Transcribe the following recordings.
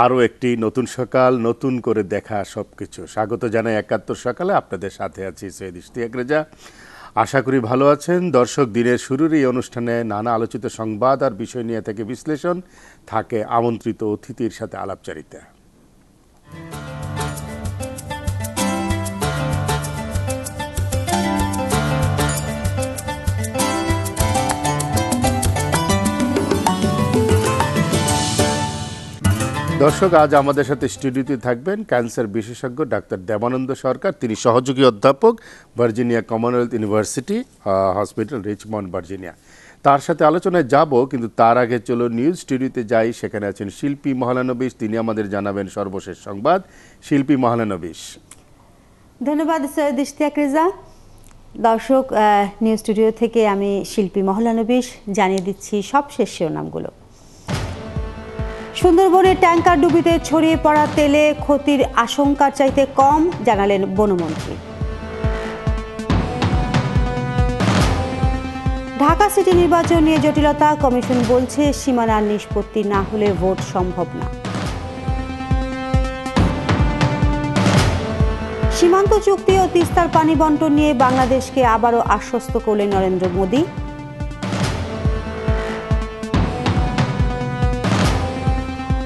আরও একটি নতুন সকাল, নতুন করে দেখা সবকিছু। স্বাগত জানাই ৭১ সকালে, আপনাদের সাথে আছি সৈয়দ ইশতিয়াক রেজা। আশা করি ভালো আছেন। দর্শক, দিনের শুরুর এই অনুষ্ঠানে নানা আলোচিত সংবাদ আর বিষয় নিয়ে থাকে বিশ্লেষণ, থাকে আমন্ত্রিত অতিথির সাথে আলাপচারিতা। দর্শক, আজ আমাদের সাথে স্টুডিওতে থাকবেন ক্যান্সার বিশেষজ্ঞ ডাক্তার দেবানন্দ সরকার। তিনি সহযোগী অধ্যাপক, Virginia Commonwealth university hospital, Richmond, Virginia. তার সাথে আলোচনায় যাব, কিন্তু তার আগে চলো নিউজ স্টুডিওতে যাই। সেখানে আছেন শিল্পী মহলানবিশ, তিনি আমাদের জানাবেন সর্বশেষ সংবাদ। শিল্পী মহলানবিশ। ধন্যবাদ সৈয়দ ইশতিয়াক রেজা। দর্শক, নিউজ স্টুডিও থেকে আমি শিল্পী মহলানবিশ জানিয়ে দিচ্ছি সবশেষ শিরোনামগুলো। সুন্দরবনে ট্যাঙ্কার ডুবিতে ছড়িয়ে পড়া তেলে ক্ষতির আশঙ্কার চাইতে কম, জানালেন বনমন্ত্রী। ঢাকা সিটি নির্বাচন নিয়ে জটিলতা, কমিশন বলছে সীমানার নিষ্পত্তি না হলে ভোট সম্ভব না। সীমান্ত চুক্তি ও তিস্তার পানি বন্টন নিয়ে বাংলাদেশকে আবারও আশ্বস্ত করলেন নরেন্দ্র মোদি।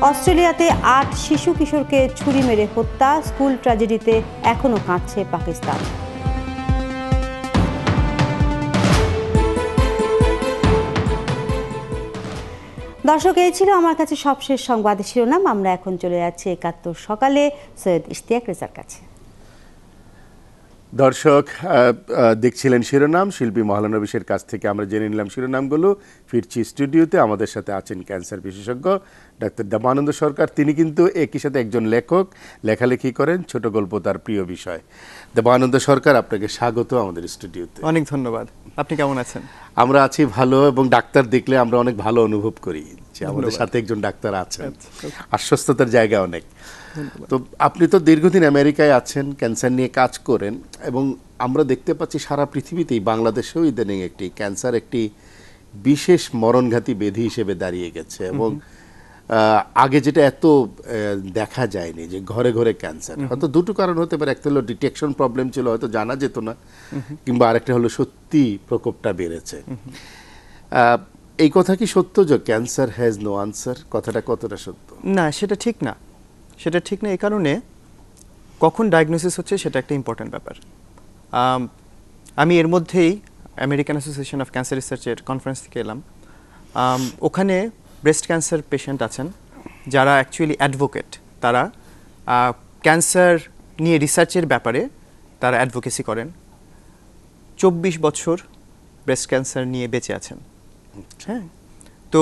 অস্ট্রেলিয়াতে ৮ শিশু কিশোরকে ছুরি মেরে হত্যা, স্কুল ট্র্যাজেডিতে এখনো কাঁদছে পাকিস্তান। দর্শক, এই ছিল আমার কাছে সবশেষ সংবাদের শিরোনাম। আমরা এখন চলে যাচ্ছি ৭১ সকালে সৈয়দ ইশতিয়াক রেজার কাছে। দর্শক, দেখছিলেন শিরোনাম। শিল্পী মহলানবিশের কাছ থেকে আমরা জেনে নিলাম শিরোনামগুলো। ফিরছি স্টুডিওতে। আমাদের সাথে আছেন ক্যান্সার বিশেষজ্ঞ ডাক্তার দেবানন্দ সরকার। তিনি কিন্তু একই সাথে একজন লেখক, লেখালেখি করেন, ছোট গল্প তার প্রিয় বিষয়। দেবানন্দ সরকার, আপনাকে স্বাগত আমাদের স্টুডিওতে। অনেক ধন্যবাদ। আপনি কেমন আছেন? আমরা আছি ভালো, এবং ডাক্তার দেখলে আমরা অনেক ভালো অনুভব করি যে আমাদের সাথে একজন ডাক্তার আছেন। আশ্বস্ততার জায়গা অনেক। তো আপনি তো দীর্ঘদিন আমেরিকায় আছেন, ক্যান্সার নিয়ে কাজ করেন, এবং আমরা দেখতে পাচ্ছি সারা পৃথিবীতেই, বাংলাদেশেও ইদানিং ক্যান্সার একটি বিশেষ মরণঘাতী ব্যাধি হিসেবে দাঁড়িয়ে গেছে। এবং আগে যেটা এত দেখা যায়নি, যে ঘরে ঘরে ক্যান্সার। হয়তো দুটো কারণ হতে পারে। একটা হলো ডিটেকশন প্রবলেম ছিল, হয়তো জানা যেত না, কিংবা আরেকটা হলো সত্যি প্রকোপটা বেড়েছে। এই কথা কি সত্য যে ক্যান্সার হ্যাজ নো আনসার? কথাটা কতটা সত্য? না, সেটা ঠিক না। সেটা ঠিক না এই কারণে, কখন ডায়াগনোসিস হচ্ছে সেটা একটা ইম্পর্ট্যান্ট ব্যাপার। আমি এর মধ্যেই আমেরিকান অ্যাসোসিয়েশন অফ ক্যান্সার রিসার্চের কনফারেন্স থেকে এলাম। ওখানে ব্রেস্ট ক্যান্সার পেশেন্ট আছেন যারা অ্যাকচুয়ালি অ্যাডভোকেট। তারা ক্যান্সার নিয়ে রিসার্চের ব্যাপারে তারা অ্যাডভোকেসি করেন। 24 বছর ব্রেস্ট ক্যান্সার নিয়ে বেঁচে আছেন। হ্যাঁ, তো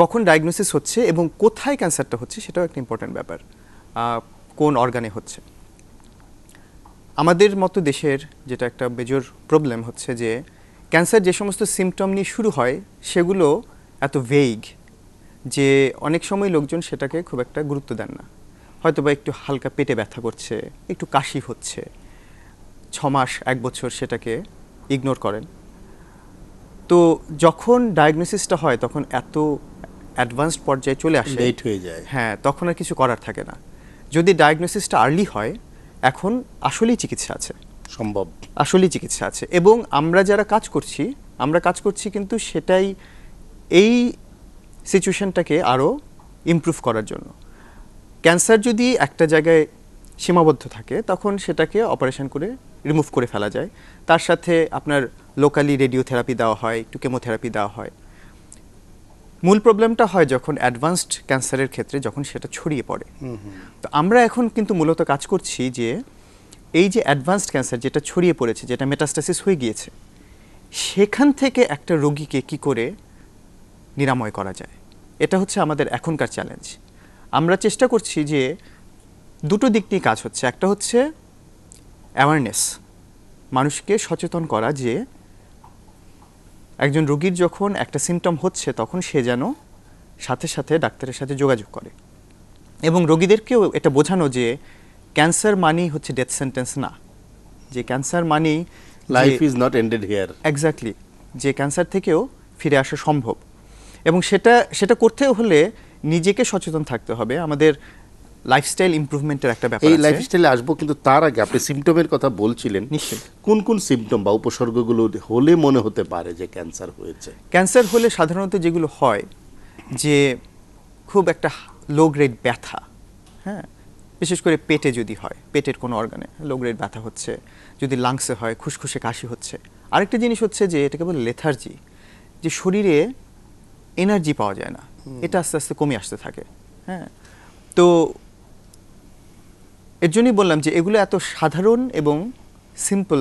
কখন ডায়াগনোসিস হচ্ছে এবং কোথায় ক্যান্সারটা হচ্ছে সেটাও একটা ইম্পর্ট্যান্ট ব্যাপার। কোন অর্গানে হচ্ছে। আমাদের মতো দেশের যেটা একটা মেজর প্রবলেম হচ্ছে যে ক্যান্সার যে সমস্ত সিমটম নিয়ে শুরু হয় সেগুলো এত ভেইগ যে অনেক সময় লোকজন সেটাকে খুব একটা গুরুত্ব দেন না। হয়তো বা একটু হালকা পেটে ব্যথা করছে, একটু কাশি হচ্ছে, 6 মাস 1 বছর সেটাকে ইগনোর করেন। তো যখন ডায়াগনোসিসটা হয় তখন এত অ্যাডভান্সড পর্যায়ে চলে আসে, লেট হয়ে যায়। হ্যাঁ, তখন আর কিছু করার থাকে না। যদি ডায়াগনোসিসটা আর্লি হয়, এখন আসলেই চিকিৎসা আছে, সম্ভব, আসলেই চিকিৎসা আছে। এবং আমরা যারা কাজ করছি কিন্তু সেটাই, এই সিচুয়েশনটাকে আরও ইমপ্রুভ করার জন্য। ক্যান্সার যদি একটা জায়গায় সীমাবদ্ধ থাকে তখন সেটাকে অপারেশন করে রিমুভ করে ফেলা যায়। তার সাথে আপনার লোকালি রেডিওথেরাপি দেওয়া হয়, একটু কেমোথেরাপি দেওয়া হয়। মূল প্রবলেমটা হয় যখন অ্যাডভান্সড ক্যান্সারের ক্ষেত্রে, যখন সেটা ছড়িয়ে পড়ে। তো আমরা এখন কিন্তু মূলত কাজ করছি যে এই যে অ্যাডভান্সড ক্যান্সার যেটা ছড়িয়ে পড়েছে, যেটা মেটাস্টাসিস হয়ে গিয়েছে, সেখান থেকে একটা রোগীকে কি করে নিরাময় করা যায়, এটা হচ্ছে আমাদের এখনকার চ্যালেঞ্জ। আমরা চেষ্টা করছি যে দুটো দিক নিয়ে কাজ হচ্ছে। একটা হচ্ছে অ্যাওয়ারনেস, মানুষকে সচেতন করা যে একজন রোগীর যখন একটা সিমটম হচ্ছে তখন সে যেন সাথে সাথে ডাক্তারের সাথে যোগাযোগ করে, এবং রোগীদেরকেও এটা বোঝানো যে ক্যান্সার মানেই হচ্ছে ডেথ সেন্টেন্স না, যে ক্যান্সার মানেই life is not ended here. Exactly, যে ক্যান্সার থেকেও ফিরে আসা সম্ভব। এবং সেটা করতে হলে নিজেকে সচেতন থাকতে হবে, আমাদের লাইফস্টাইল ইমপ্রুভমেন্টের একটা ব্যাপার এই আছে। লাইফস্টাইলে আসবো, কিন্তু তার আগে আপনি সিমটমের কথা বলছিলেন। নিশ্চয়ই। কোন কোন সিমটম বা উপসর্গগুলো হলে মনে হতে পারে যে ক্যান্সার হয়েছে? ক্যান্সার হলে সাধারণত যেগুলো হয়, যে খুব একটা লো গ্রেড ব্যথা, হ্যাঁ, বিশেষ করে পেটে যদি হয়, পেটের কোনো অর্গানে লো গ্রেড ব্যথা হচ্ছে, যদি লাংসে হয় খুসখুসে কাশি হচ্ছে। আরেকটা জিনিস হচ্ছে যে এটাকে বলে লেথার্জি, যে শরীরে এনার্জি পাওয়া যায় না, এটা আস্তে আস্তে কমে আসতে থাকে। হ্যাঁ, তো এর জন্যই বললাম যে এগুলো এত সাধারণ এবং সিম্পল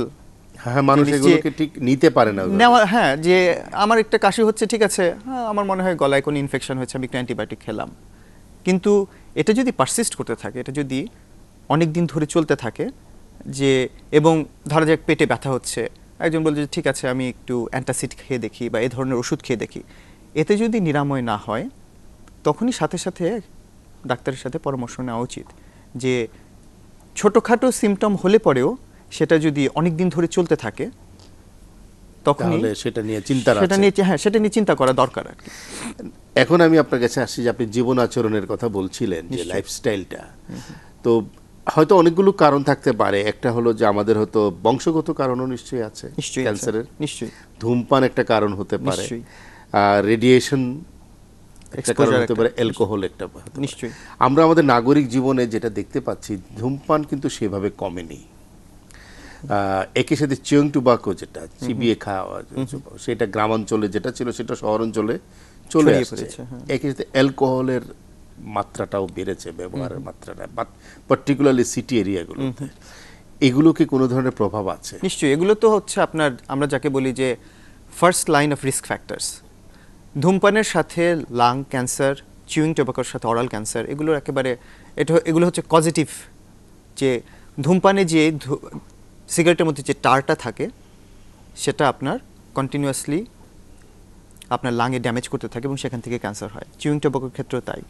হ্যাঁ, মানুষ জিনিস যে এগুলোকে ঠিক নিতে পারে না ওইভাবে। নেওয়া। হ্যাঁ, যে আমার একটা কাশি হচ্ছে, ঠিক আছে, হ্যাঁ, আমার মনে হয় গলায় কোনো ইনফেকশন হয়েছে, আমি একটু অ্যান্টিবায়োটিক খেলাম। কিন্তু এটা যদি পারসিস্ট করতে থাকে, এটা যদি অনেক দিন ধরে চলতে থাকে, যে এবং ধরা যাক পেটে ব্যথা হচ্ছে, একজন বলছে যে ঠিক আছে আমি একটু অ্যান্টাসিড খেয়ে দেখি বা এই ধরনের ওষুধ খেয়ে দেখি, এতে যদি নিরাময় না হয়, তখনই সাথে সাথে ডাক্তারের সাথে পরামর্শ নেওয়া উচিত। যে ছোটোখাটো সিমটম হলে পরেও সেটা যদি অনেক দিন ধরে চলতে থাকে, তখনই তাহলে সেটা নিয়ে চিন্তা সেটা নিয়ে, হ্যাঁ, সেটা নিয়ে চিন্তা করা দরকার আর কি। এখন আমি আপনার কাছে আসছি যে আপনি জীবন আচরণের কথা বলছিলেন, যে নিশ্চয়ই। লাইফস্টাইলটা। তো হয়তো অনেকগুলো কারণ থাকতে পারে। একটা হলো যে আমাদের হয়তো বংশগত কারণও নিশ্চয়ই আছে নিশ্চয়ই আছে, ক্যান্সারের। নিশ্চয়ই। ধূমপান একটা কারণ হতে পারে, নিশ্চয়ই। রেডিয়েশন একটা কারণ Exposure হতে একটা, পারে, অ্যালকোহল একটা হতে পারে। নিশ্চয়ই। আমরা আমাদের নাগরিক জীবনে যেটা দেখতে পাচ্ছি, ধূমপান কিন্তু সেভাবে কমেনি। একই সাথে চিয়ং টুবাকো, যেটা চিবিয়ে খাওয়া, সেটা গ্রামাঞ্চলে যেটা ছিল সেটা শহরাঞ্চলে চলে ছড়িয়ে আসছে। পড়েছে, হ্যাঁ। একই সাথে অ্যালকোহলের মাত্রাটাও বেড়েছে, ব্যবহারের মাত্রাটা, বাট পার্টিকুলারলি সিটি এরিয়াগুলোতে। এগুলো কি কোনো ধরনের প্রভাব আছে? নিশ্চয়ই। এগুলো তো হচ্ছে আপনার, আমরা যাকে বলি যে first line of risk factors. ধূমপানের সাথে লাং ক্যান্সার, চিউইং টোবাকোর সাথে অরাল ক্যান্সার, এগুলোর একেবারে এগুলো হচ্ছে পজিটিভ। যে ধূমপানে যে সিগারেটের মধ্যে যে টারটা থাকে, সেটা আপনার কন্টিনিউয়াসলি আপনার লাঙে ড্যামেজ করতে থাকে এবং সেখান থেকে ক্যান্সার হয়। চিউইং টোবাকোর ক্ষেত্রেও তাই।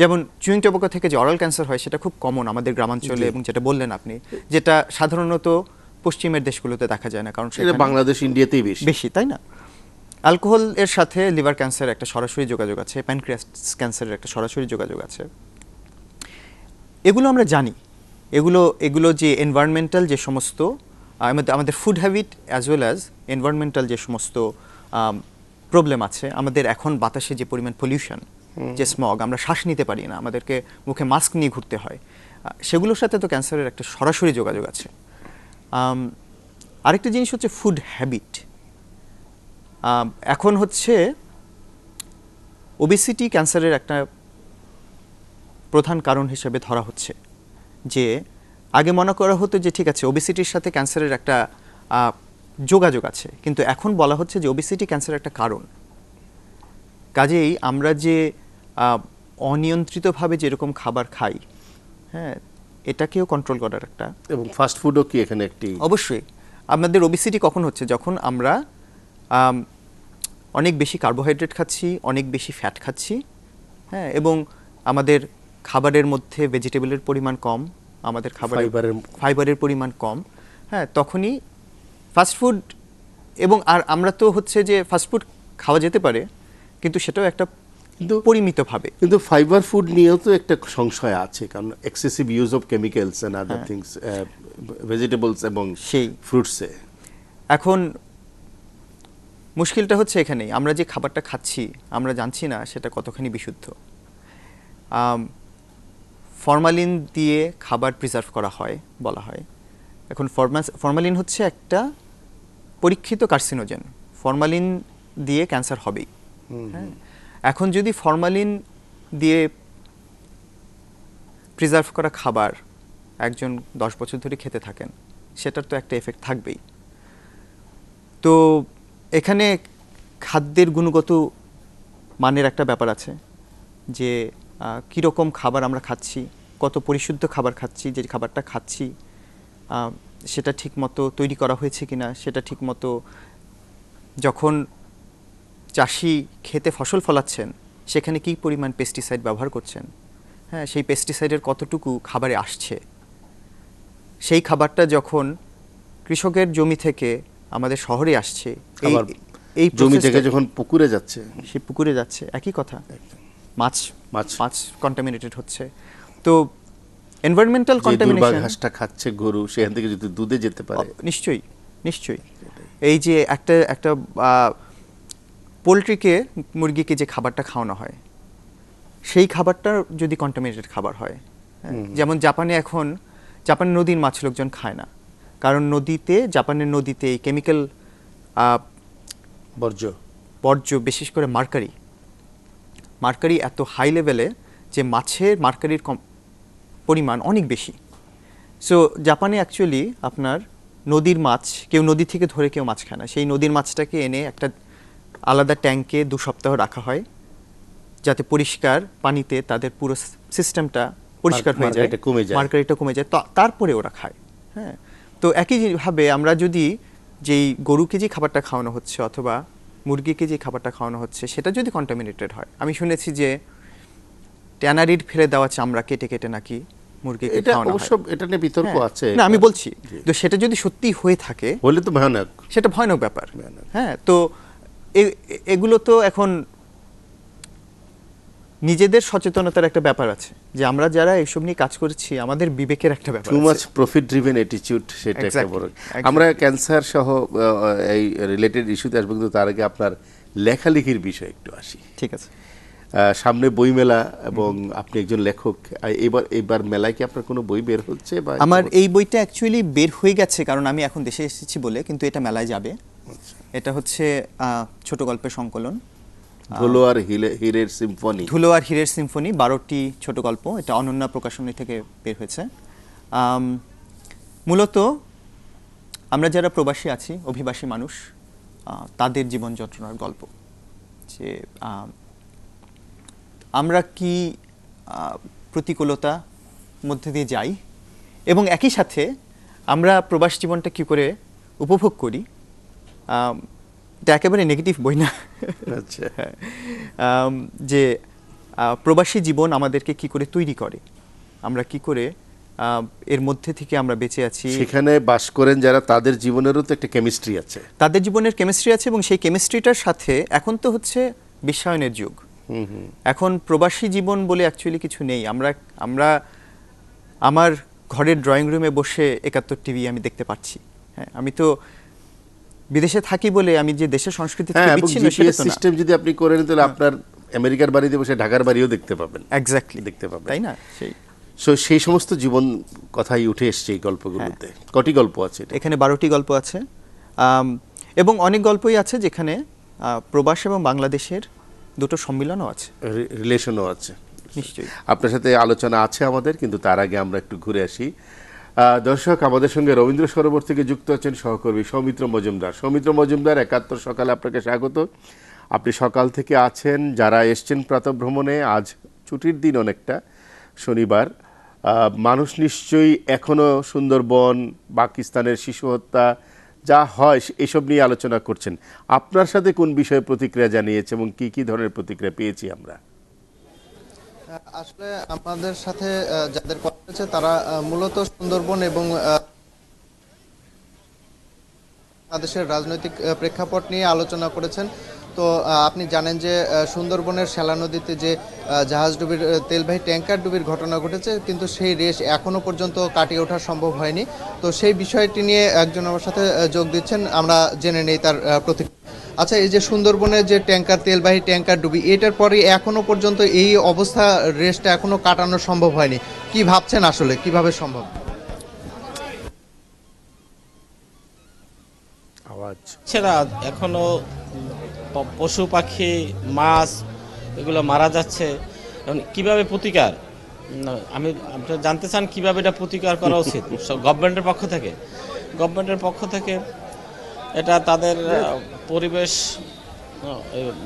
যেমন চুইং টোবাকো থেকে যে অরাল ক্যান্সার হয়, সেটা খুব কমন আমাদের গ্রামাঞ্চলে, এবং যেটা বললেন আপনি, যেটা সাধারণত পশ্চিমের দেশগুলোতে দেখা যায় না, কারণ এটা বাংলাদেশ, ইন্ডিয়াতেই বেশি। বেশি, তাই না? অ্যালকোহল এর সাথে লিভার ক্যান্সার একটা সরাসরি যোগাযোগ আছে, প্যানক্রিয়াস ক্যান্সারের একটা সরাসরি যোগাযোগ আছে। এগুলো আমরা জানি। এগুলো যে এনভায়রনমেন্টাল যে সমস্ত আমাদের food habit as well as environmental যে সমস্ত প্রবলেম আছে, আমাদের এখন বাতাসে যে পরিমাণ পলিউশন, যে স্মগ, আমরা শ্বাস নিতে পারি না, আমাদেরকে মুখে মাস্ক নিয়ে ঘুরতে হয়, সেগুলোর সাথে তো ক্যান্সারের একটা সরাসরি যোগাযোগ আছে। আরেকটা জিনিস হচ্ছে ফুড হ্যাবিট। এখন হচ্ছে ওবেসিটি ক্যান্সারের একটা প্রধান কারণ হিসেবে ধরা হচ্ছে। যে আগে মনে করা হতো যে ঠিক আছে, ওবেসিটির সাথে ক্যান্সারের একটা যোগাযোগ আছে, কিন্তু এখন বলা হচ্ছে যে ওবেসিটি ক্যান্সারের একটা কারণ। কাজেই আমরা যে অনিয়ন্ত্রিতভাবে যেরকম খাবার খাই, হ্যাঁ, এটাকেও কন্ট্রোল করার একটা, এবং ফাস্ট ফুডও কি এখানে একটি? অবশ্যই। আমাদের ওবেসিটি কখন হচ্ছে? যখন আমরা অনেক বেশি কার্বোহাইড্রেট খাচ্ছি, অনেক বেশি ফ্যাট খাচ্ছি, হ্যাঁ, এবং আমাদের খাবারের মধ্যে ভেজিটেবলের পরিমাণ কম, আমাদের ফাইবারের পরিমাণ কম, হ্যাঁ, তখনই ফাস্টফুড। এবং আর আমরা তো হচ্ছে যে ফাস্টফুড খাওয়া যেতে পারে, কিন্তু সেটাও একটা পরিমিতভাবে। কিন্তু ফাইবার ফুড নিয়েও তো একটা সংশয় আছে, কারণ excessive use of chemicals and other things, vegetables এবং সেই ফ্রুটসে। এখন মুশকিলটা হচ্ছে এখানেই, আমরা যে খাবারটা খাচ্ছি আমরা জানছি না সেটা কতখানি বিশুদ্ধ। ফরমালিন দিয়ে খাবার প্রিজার্ভ করা হয় বলা হয়। এখন ফরমালিন হচ্ছে একটা পরীক্ষিত কার্সিনোজেন, ফরমালিন দিয়ে ক্যান্সার হবেই। হ্যাঁ, এখন যদি ফরমালিন দিয়ে প্রিজার্ভ করা খাবার একজন 10 বছর ধরে খেতে থাকেন, সেটার তো একটা এফেক্ট থাকবেই। তো এখানে খাদ্যের গুণগত মানের একটা ব্যাপার আছে, যে কীরকম খাবার আমরা খাচ্ছি, কত পরিশুদ্ধ খাবার খাচ্ছি, যে খাবারটা খাচ্ছি সেটা ঠিকমতো তৈরি করা হয়েছে কিনা, সেটা ঠিকমতো যখন চাষি খেতে ফসল ফলাচ্ছেন সেখানে কী পরিমাণ পেস্টিসাইড ব্যবহার করছেন, হ্যাঁ, সেই পেস্টিসাইডের কতটুকু খাবারে আসছে, সেই খাবারটা যখন কৃষকের জমি থেকে আমাদের শহরে আসছে, এই জমি থেকে যখন পুকুরে যাচ্ছে, সে পুকুরে যাচ্ছে, একই কথা। মাছ মাছ। মাছ কন্টামিনেটেড হচ্ছে। তো এনভায়রনমেন্টাল যে কন্টামিনেশন দুর্বা ঘাসটা খাচ্ছে গরু, সেখান থেকে যদি দুধে যেতে পারে। নিশ্চয়ই নিশ্চয়ই। এই যে একটা পোলট্রিকে, মুরগিকে যে খাবারটা খাওয়ানো হয়, সেই খাবারটা যদি কন্টামিনেটেড খাবার হয়, হ্যাঁ, যেমন জাপান নদীর মাছ লোকজন খায় না, কারণ জাপানের নদীতে এই কেমিক্যাল বর্জ্য, বিশেষ করে মার্কারি এত হাই লেভেলে যে মাছের মার্কারির পরিমাণ অনেক বেশি। সো জাপানে অ্যাকচুয়ালি আপনার নদীর মাছ, কেউ নদী থেকে ধরে কেউ মাছ খায় না, সেই নদীর মাছটাকে এনে একটা আলাদা ট্যাঙ্কে 2 সপ্তাহ রাখা হয়, যাতে পরিষ্কার পানিতে তাদের পুরো সিস্টেমটা পরিষ্কার হয়ে যায়, মার্কারিটা কমে যায়, তারপরে ওরা খায়। হ্যাঁ, তো একইভাবে আমরা যদি যেই গরুকে যে খাবারটা খাওয়ানো হচ্ছে অথবা মুরগিকে যে খাবারটা খাওয়ানো হচ্ছে সেটা যদি কন্টামিনেটেড হয়, আমি শুনেছি যে ট্যানারির ফেলে দেওয়া চামড়া কেটে কেটে নাকি মুরগিকে খাওয়ানো হয়। এটা নিয়ে বিতর্ক আছে। না, আমি বলছি তো সেটা যদি সত্যি হয়ে থাকে বলে তো ভয়ানক, সেটা ভয়ানক ব্যাপার। হ্যাঁ, তো এগুলো তো এখন নিজেদের সচেতনতার একটা ব্যাপার আছে, যে আমরা যারা এসব নিয়ে কাজ করছি আমাদের বিবেকের একটা ব্যাপার আছে। Too much profit driven attitude, সেটা একটা বড়। আমরা ক্যান্সার সহ এই রিলেটেড ইস্যুতে আসবো, কিন্তু তার আগে আপনার লেখালেখির বিষয়ে একটু আসি। ঠিক আছে। সামনে বই মেলা এবং আপনি একজন লেখক, এবার মেলায় কি আপনার কোনো বই বের হচ্ছে? আমার এই বইটা অ্যাকচুয়ালি বের হয়ে গেছে, কারণ আমি এখন দেশে এসেছি বলে, কিন্তু এটা মেলায় যাবে। এটা হচ্ছে ছোট গল্পের সংকলন, ধুলো আর হীরের সিম্ফনি। 12টি ছোট গল্প। এটা অনন্যা প্রকাশনী থেকে বের হয়েছে। মূলত আমরা যারা প্রবাসী আছি, অভিবাসী মানুষ, তাদের জীবন যন্ত্রণার গল্প, যে আমরা কি প্রতিকূলতা মধ্যে দিয়ে যাই এবং একই সাথে আমরা প্রবাস জীবনটা কি করে উপভোগ করি। এটা একেবারে নেগেটিভ বই না। আচ্ছা। যে প্রবাসী জীবন আমাদেরকে কি করে তৈরি করে, আমরা কি করে এর মধ্যে থেকে আমরা বেঁচে আছি। সেখানে বাস করেন যারা, তাদের জীবনেরও তো একটা কেমিস্ট্রি আছে, তাদের জীবনের কেমিস্ট্রি আছে, এবং সেই কেমিস্ট্রিটার সাথে এখন তো হচ্ছে বিশ্বায়নের যুগ। এখন প্রবাসী জীবন বলে অ্যাকচুয়ালি কিছু নেই। আমরা আমার ঘরের ড্রয়িং রুমে বসে 71 টিভি আমি দেখতে পাচ্ছি। হ্যাঁ, আমি তো বিদেশে থাকি বলে আমি যে দেশের সংস্কৃতি থেকে বিচ্ছিন্ন সেটা তো না। সিস্টেম যদি আপনি করেন তাহলে আপনার আমেরিকার বাড়িতে বসে ঢাকার বাড়িও দেখতে পাবেন। এক্স্যাক্টলি দেখতে পাবেন, তাই না? সেই সমস্ত জীবন কথাই উঠে এসছে এই গল্পগুলোতে। কটি গল্প আছে এখানে? 12টি গল্প আছে, এবং অনেক গল্পই আছে যেখানে প্রবাস এবং বাংলাদেশের দুটো সম্মিলনও আছে, রিলেশনও আছে। নিশ্চয়ই আপনার সাথে আলোচনা আছে আমাদের, কিন্তু তার আগে আমরা একটু ঘুরে আসি। দর্শক, আমাদের সঙ্গে রবীন্দ্র সরোবর থেকে যুক্ত আছেন সহকর্মী সৌমিত্র মজুমদার। 71 সকালে আপনাকে স্বাগত। আপনি সকাল থেকে আছেন, যারা এসছেন প্রাতঃভ্রমণে, আজ ছুটির দিন অনেকটা, শনিবার। মানুষ নিশ্চয়ই এখনও সুন্দরবন, পাকিস্তানের শিশু হত্যা যা হয় এসব নিয়ে আলোচনা করছেন। আপনার সাথে কোন বিষয়ে প্রতিক্রিয়া জানিয়েছে এবং কি কি ধরনের প্রতিক্রিয়া পেয়েছি আমরা? আসলে আমাদের সাথে যাদের কথা হয়েছে তারা মূলত সুন্দরবন এবং বাংলাদেশের রাজনৈতিক প্রেক্ষাপট নিয়ে আলোচনা করেছেন। তো আপনি জানেন যে সুন্দরবনের শ্যালা নদীতে যে জাহাজডুবির তেলবাহী ট্যাঙ্কার ডুবির ঘটনা ঘটেছে, কিন্তু সেই রেশ এখনো পর্যন্ত কাটিয়ে ওঠা সম্ভব হয়নি। তো সেই বিষয়টি নিয়ে একজন আমার সাথে যোগ দিচ্ছেন, আমরা জেনে নেই তার প্রতিক্রিয়া। আচ্ছা, এই যে সুন্দরবনের যে তেলবাহী ট্যাঙ্কার ডুবি, এটার পরে এখনো পর্যন্ত এই অবস্থা, রেশটা এখনো কাটানো সম্ভব হয়নি, কি ভাবছেন আসলে কিভাবে সম্ভব? সেটা এখনো পশু পাখি মাছ এগুলো মারা যাচ্ছে, এখন কিভাবে প্রতিকার, আমি আপনারা জানতে চান কিভাবে এটা প্রতিকার করা উচিত গভর্নমেন্টের পক্ষ থেকে এটা তাদের পরিবেশ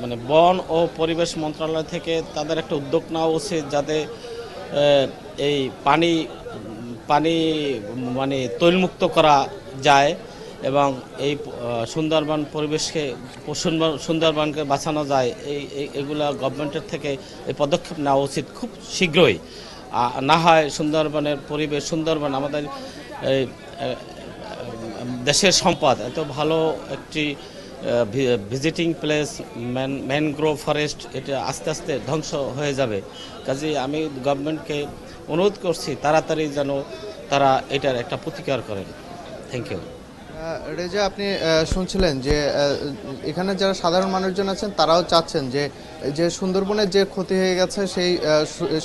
মানে বন ও পরিবেশ মন্ত্রণালয় থেকে তাদের একটা উদ্যোগ নেওয়া উচিত, যাতে এই পানি মানে তৈলমুক্ত করা যায় এবং এই সুন্দরবন পরিবেশকে সুন্দরবনকে বাঁচানো যায়। এগুলা গভর্নমেন্টের থেকে এই পদক্ষেপ নেওয়া উচিত খুব শীঘ্রই। না হয় সুন্দরবনের পরিবেশ, সুন্দরবন আমাদের দেশের সম্পদ, এত ভালো একটি ভিজিটিং প্লেস, ম্যানগ্রোভ ফরেস্ট, এটা আস্তে আস্তে ধ্বংস হয়ে যাবে। কাজেই আমি গভর্নমেন্টকে অনুরোধ করছি তাড়াতাড়ি যেন তারা এটার একটা প্রতিকার করেন। Thank you. রেজা, আপনি শুনছিলেন যে এখানে যারা সাধারণ মানুষজন আছেন তারাও চাচ্ছেন যে যে সুন্দরবনের যে ক্ষতি হয়ে গেছে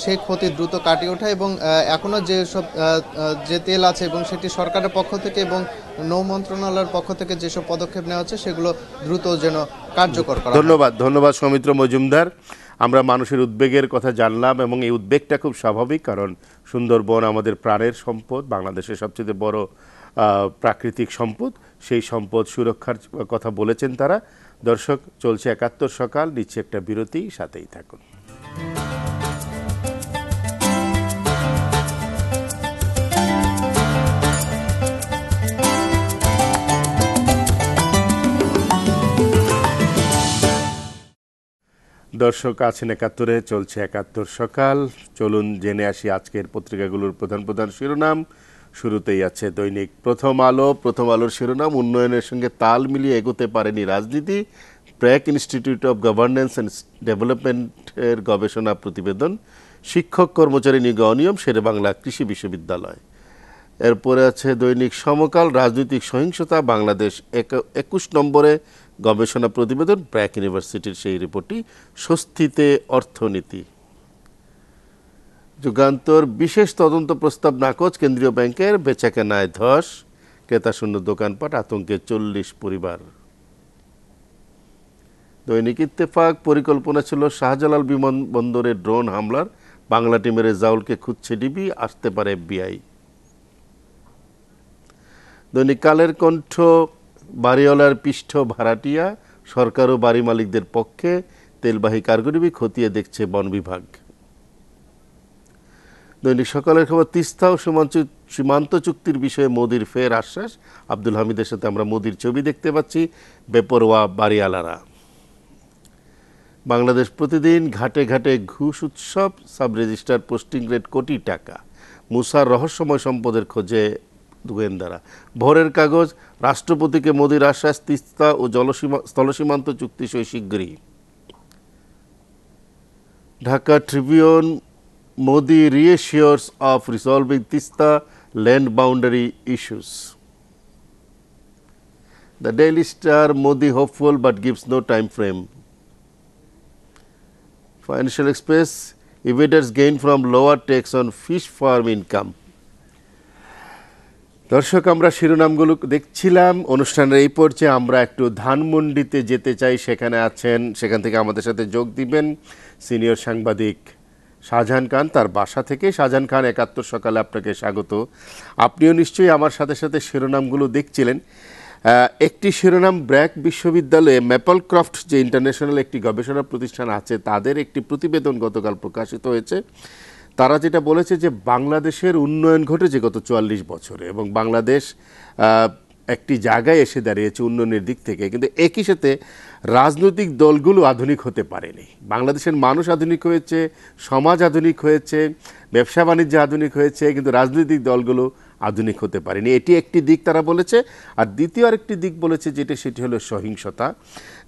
সেই ক্ষতি দ্রুত কাটিয়ে ওঠা, এবং এখনো যে সব যে তেল আছে এবং সেটি সরকারের পক্ষ থেকে এবং নৌ মন্ত্রণালয়ের পক্ষ থেকে যেসব পদক্ষেপ নেওয়া হচ্ছে সেগুলো দ্রুত যেন কার্যকর করা হয়। ধন্যবাদ সৌমিত্র মজুমদার। আমরা মানুষের উদ্বেগের কথা জানলাম এবং এই উদ্বেগটা খুব স্বাভাবিক, কারণ সুন্দরবন আমাদের প্রাণের সম্পদ, বাংলাদেশের সবচেয়ে বড় প্রাকৃতিক সম্পদ। সেই সম্পদ সুরক্ষার কথা বলেছেন তারা। দর্শক, চলছে ৭১ সকাল, নিচ্ছে একটা বিরতি, সাথেই থাকুন। দর্শক আছেন ৭১-এ, চলছে ৭১ সকাল। চলুন জেনে আসি আজকের পত্রিকাগুলোর প্রধান প্রধান শিরোনাম। শুরুতেই আছে দৈনিক প্রথম আলো। প্রথম আলোর শিরোনাম, উন্নয়নের সঙ্গে তাল মিলিয়ে এগোতে পারেনি রাজনীতি, BRAC institute of governance and ডেভেলপমেন্টের গবেষণা প্রতিবেদন। শিক্ষক কর্মচারী নিয়োগে অনিয়ম, শেরেবাংলা কৃষি বিশ্ববিদ্যালয়। এরপরে আছে দৈনিক সমকাল, রাজনৈতিক সহিংসতা বাংলাদেশ ২১ নম্বরে গবেষণা প্রতিবেদন, ব্র্যাক ইউনিভার্সিটির সেই রিপোর্টটি। স্বস্তিতে অর্থনীতি। যুগান্তর, বিশেষ তদন্ত প্রস্তাব নাকচ কেন্দ্রীয় ব্যাংকের, বেচাকেনায় ধস, ক্রেতাশূন্য দোকানপাট, আতঙ্কে ৪০ পরিবার। দৈনিক ইত্তেফাক, পরিকল্পনা ছিল শাহজালাল বিমানবন্দরে ড্রোন হামলার, বাংলা টিমের রেজাউলকে খুঁজছে ডিবি, আসতে পারে এফবিআই। দৈনিক কালের কণ্ঠ, বাড়িওয়ালার পৃষ্ঠ ভাড়াটিয়া, সরকার ও বাড়ি মালিকদের পক্ষে, তেলবাহী কার্গোডিবি খতিয়ে দেখছে বন বিভাগ। দৈনিক সকালের খবর, তিস্তা ও সীমান্ত চুক্তির বিষয়ে মোদির ফের আশ্বাস, আব্দুল হামিদের সাথে আমরা মোদির ছবি দেখতে পাচ্ছি, বেপরোয়া বাড়িওয়ালারা। বাংলাদেশ প্রতিদিন, ঘাটে ঘাটে ঘুষ উৎসব, সাব রেজিস্ট্রার পোস্টিং রেট কোটি টাকা, মুসার রহস্যময় সম্পদের খোঁজে গোয়েন্দারা। ভোরের কাগজ, রাষ্ট্রপতিকে মোদির আশ্বাস, তিস্তা ও স্থলসীমান্ত চুক্তি সই শিগগিরই। Dhaka Tribune, Modi reassures of resolving Tista land boundary issues. The Daily Star, Modi hopeful but gives no time frame. Financial Express, evaders gain from lower tax on fish farm income. দর্শক, আমরা শিরোনামগুলো দেখছিলাম। অনুষ্ঠানের এই পর্যায়ে আমরা একটু ধানমন্ডিতে যেতে চাই। সেখান থেকে আমাদের সাথে যোগ দিবেন সিনিয়র সাংবাদিক শাহজাহান খান, তার বাসা থেকে। শাহজাহান খান, ৭১ সকালে আপনাকে স্বাগত। আপনিও নিশ্চয়ই আমার সাথে সাথে শিরোনামগুলো দেখছিলেন। একটি শিরোনাম, ব্র্যাক বিশ্ববিদ্যালয়ে ম্যাপলক্রফট যে ইন্টারন্যাশনাল একটি গবেষণা প্রতিষ্ঠান আছে, তাদের একটি প্রতিবেদন গতকাল প্রকাশিত হয়েছে। তারা যেটা বলেছে যে বাংলাদেশের উন্নয়ন ঘটেছে গত ৪৪ বছরে এবং বাংলাদেশ একটি জায়গায় এসে দাঁড়িয়েছে উন্নয়নের দিক থেকে, কিন্তু একই সাথে রাজনৈতিক দলগুলো আধুনিক হতে পারেনি। বাংলাদেশের মানুষ আধুনিক হয়েছে, সমাজ আধুনিক হয়েছে, ব্যবসা বাণিজ্য আধুনিক হয়েছে, কিন্তু রাজনৈতিক দলগুলো আধুনিক হতে পারেনি। এটি একটি দিক তারা বলেছে। আর দ্বিতীয় আরেকটি দিক বলেছে সেটি হলো সহিংসতা,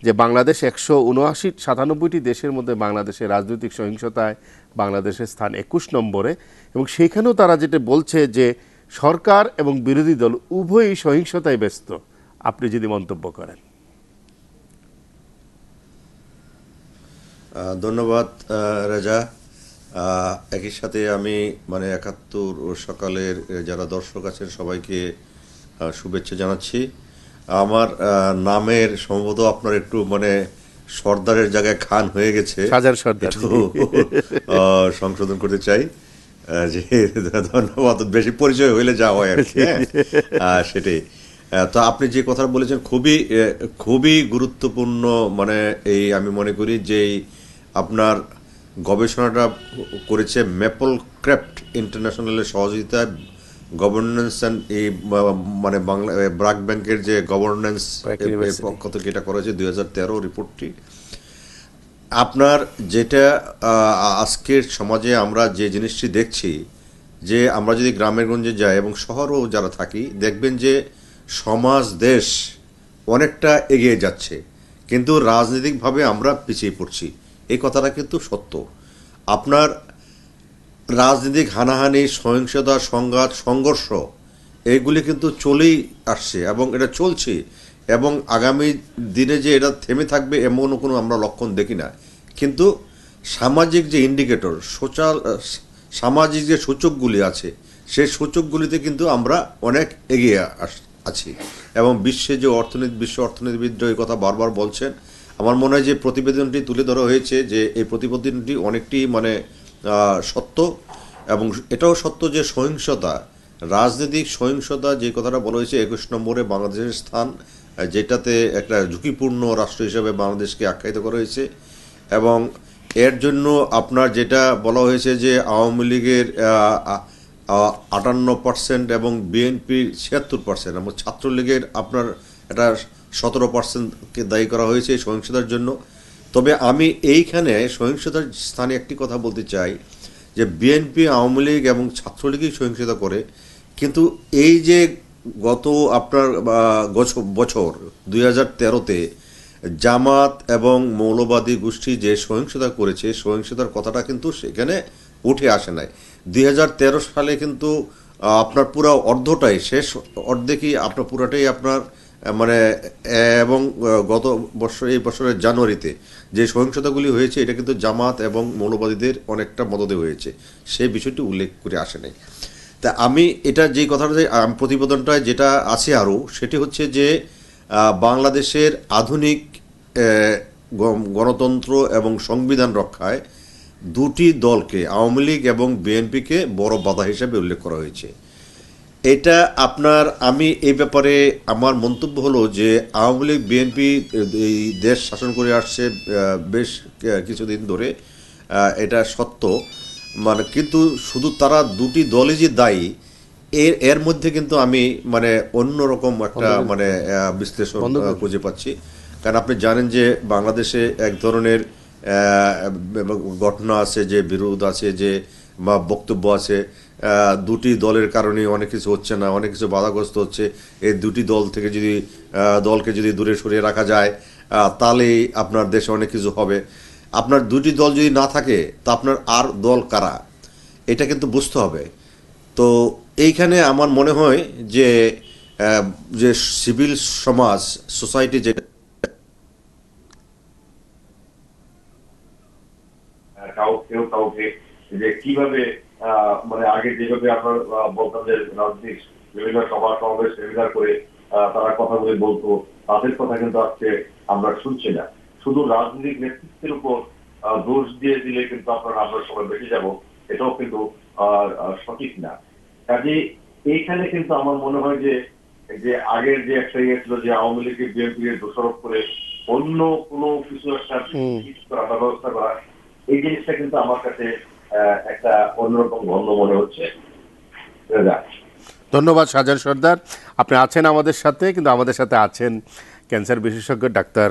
যে বাংলাদেশ ১৯৭-৯টি দেশের মধ্যে বাংলাদেশের রাজনৈতিক সহিংসতায় বাংলাদেশের স্থান ২১ নম্বরে, এবং সেইখানেও তারা যেটা বলছে যে সরকার এবং বিরোধী দল উভয়ই সহিংসতায় ব্যস্ত। আপনি যদি মন্তব্য করেন। ধন্যবাদ রেজা। একই সাথে আমি ৭১ সকালের যারা দর্শক আছেন সবাইকে শুভেচ্ছা জানাচ্ছি। আমার নামের সম্ভবত আপনার একটু সর্দারের জায়গায় খান হয়ে গেছে, সংশোধন করতে চাই। যে ধন্যবাদ, বেশি পরিচয় হইলে যা হয় আর কি, সেটাই। তো আপনি যে কথা বলেছেন খুবই গুরুত্বপূর্ণ। এই আমি মনে করি যে আপনার গবেষণাটা করেছে ম্যাপলক্রফট ইন্টারন্যাশনালের সহযোগিতায়, গভর্নেন্স অ্যান্ড এই বাংলা ব্র্যাক ব্যাংকের যে গভর্নেন্স পক্ষ থেকে এটা করেছে ২০১৩ রিপোর্টটি। আপনার যেটা আজকের সমাজে আমরা যে জিনিসটি দেখছি, যে আমরা যদি গ্রামের গঞ্জে যাই এবং শহরেও যারা থাকি, দেখবেন যে সমাজ দেশ অনেকটা এগিয়ে যাচ্ছে, কিন্তু রাজনৈতিকভাবে আমরা পিছিয়ে পড়ছি। এই কথাটা কিন্তু সত্য। আপনার রাজনৈতিক হানাহানি, সহিংসতা, সংঘাত, সংঘর্ষ এইগুলি কিন্তু চলেই আসছে এবং এটা চলছে, এবং আগামী দিনে যে এটা থেমে থাকবে এমন কোনো আমরা লক্ষণ দেখি না। কিন্তু সামাজিক যে ইন্ডিকেটর, সামাজিক যে সূচকগুলি আছে, সেই সূচকগুলিতে কিন্তু আমরা অনেক এগিয়ে আছি। এবং বিশ্ব অর্থনীতিবিদ এই কথা বারবার বলছেন। আমার মনে হয় যে প্রতিবেদনটি তুলে ধরা হয়েছে, যে এই প্রতিবেদনটি অনেকটি মানে সত্য, এবং এটাও সত্য যে সহিংসতা, রাজনৈতিক সহিংসতা যে কথাটা বলা হয়েছে 21 নম্বরে বাংলাদেশের স্থান, যেটাতে একটা ঝুঁকিপূর্ণ রাষ্ট্র হিসেবে বাংলাদেশকে আখ্যায়িত করা হয়েছে। এবং এর জন্য আপনার যেটা বলা হয়েছে যে আওয়ামী লীগের 58% এবং বিএনপির 76% এবং ছাত্রলীগের আপনার এটা 17%কে দায়ী করা হয়েছে এই সহিংসতার জন্য। তবে আমি এইখানে সহিংসতার স্থানে একটি কথা বলতে চাই, যে বিএনপি, আওয়ামী লীগ এবং ছাত্রলীগই সহিংসতা করে, কিন্তু এই যে গত আপনার বছর 2013-তে জামাত এবং মৌলবাদী গোষ্ঠী যে সহিংসতা করেছে, সহিংসতার কথাটা কিন্তু সেখানে উঠে আসে নাই। 2013 সালে কিন্তু আপনার পুরো অর্ধটাই, শেষ অর্ধেকই আপনার পুরাটাই আপনার মানে, এবং গত বছর, এই বছরের জানুয়ারিতে যে সহিংসতাগুলি হয়েছে, এটা কিন্তু জামাত এবং মৌলবাদীদের অনেকটা মদদে হয়েছে, সেই বিষয়টি উল্লেখ করে আসে নাই। তা আমি এটা যেই কথাটা, প্রতিবেদনটায় যেটা আছে আরও, সেটি হচ্ছে যে বাংলাদেশের আধুনিক গণতন্ত্র এবং সংবিধান রক্ষায় দুটি দলকে, আওয়ামী লীগ এবং বিএনপিকে বড় বাধা হিসেবে উল্লেখ করা হয়েছে। এটা আপনার, আমি এই ব্যাপারে আমার মন্তব্য হলো যে আওয়ামী লীগ, বিএনপি এই দেশ শাসন করে আসছে বেশ কিছুদিন ধরে, এটা সত্য, মানে কিন্তু শুধু তারা দুটি দলই যে দায়ী, এর মধ্যে কিন্তু আমি মানে অন্যরকম একটা মানে বিশ্লেষণ খুঁজে পাচ্ছি। কারণ আপনি জানেন যে বাংলাদেশে এক ধরনের ঘটনা আছে, যে বিরোধ আছে, যে বা বক্তব্য আছে, দুটি দলের কারণে অনেক কিছু হচ্ছে না, অনেক কিছু বাধাগ্রস্ত হচ্ছে। এই দুটি দলকে যদি দূরে সরিয়ে রাখা যায়, তাহলেই আপনার দেশে অনেক কিছু হবে। আপনার দুটি দল যদি না থাকে, তা আপনার আর দল কারা, এটা কিন্তু বুঝতে হবে। তো এইখানে আমার মনে হয় যে সিভিল সমাজ, সোসাইটি, যেটা কেউ কাউকে যে কিভাবে মানে আগে যেভাবে আপনার বলতাম যে রাজনীতিক বিভিন্ন সভা সমাবেশ সেমিনার করে তারা কথাগুলি বলতো, তাদের কথা কিন্তু আজকে আমরা শুনছি না। শুধু রাজনৈতিক নেতৃত্বের উপর দোষ দিয়ে দিলে কিন্তু আমরা সবাই বেঁচে যাব, এটাও কিন্তু সঠিক না। কাজে এইখানে কিন্তু আমার মনে হয় যে আগের যে একটা ইয়ে ছিল, যে আওয়ামী লীগের বিএনপি দোষারোপ করে অন্য কোনো কিছু একটা করা, ব্যবস্থা করা, এই জিনিসটা কিন্তু আমার কাছে একটা অন্যরকম গন্ধ মনে হচ্ছে। ধন্যবাদ শাহজাহান সর্দার, আপনি আছেন আমাদের সাথে, কিন্তু আমাদের সাথে আছেন ক্যান্সার বিশেষজ্ঞ ডাক্তার